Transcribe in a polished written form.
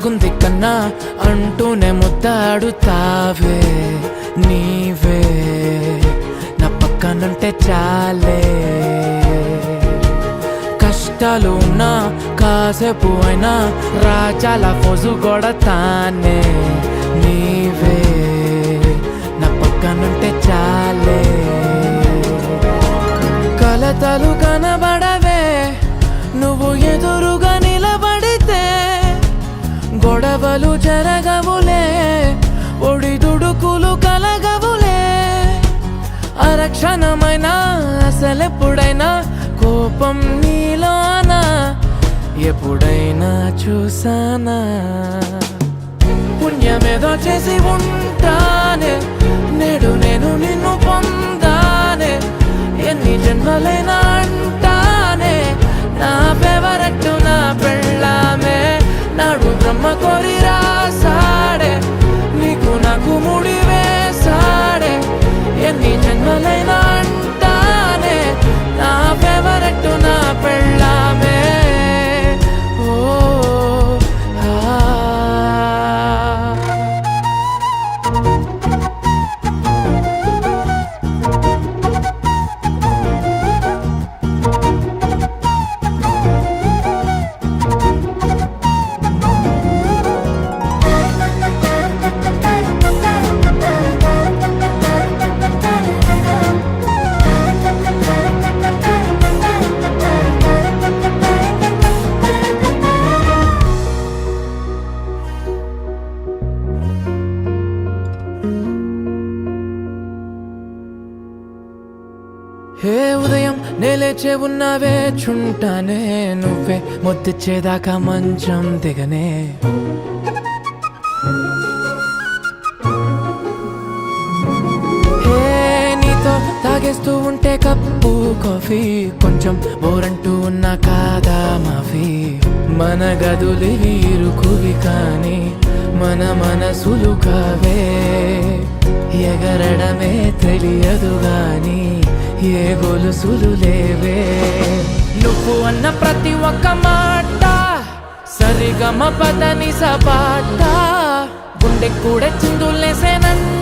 బాగుంది కన్నా అంటూనే ముద్దాడుతావే నీవే నా పక్కనుంటే చాలే కష్టాలు ఉన్నా కాసేపు అయినా రాజాల ఫోజు కొడతానే నీవే నా పక్కనుంటే చాలే కలతలు కనబడవే నువ్వు ఎదురుగా నిలబడితే గొడవలు జరగవులే ఒడిదుడుకులు కలగవులే అరక్షణమైనా అసలెప్పుడైనా కోపం నీలోనా ఎప్పుడైనా చూసానా పుణ్యమేదో చేసి ఉంటానే నేడు నేను నిన్ను పొందానే ఎన్ని జన్మలైనా అంటానే నా ఫేవరెట్ నా పెళ్ళామే నాడు బ్రహ్మ కోరి రాసాడే నీకు నాకు ముడి వేసాడే ఎన్ని జన్మలైనా అంటానే నా ఫేవరెట్ నా పెళ్ళామే ఓ హే ఉదయం నేలేచే ఉన్నావే చుంటానే నువ్వే ముద్దిచ్చేదాకా మంచం దిగనే హే నీతో తాగేస్తూ ఉంటే కప్పు కాఫీ కొంచెం బోరంటూ ఉన్నా కాదా మాఫీ మన గదులు ఇరుకువి కానీ మన మనసులు కావే ఎగరడమే తెలియదు గాని ఏ గొలుసులు లేవే నువ్వు అన్న ప్రతి ఒక్క మాట సరిగమ పదని సపాట గుండె కూడా చిందులేసేనన్న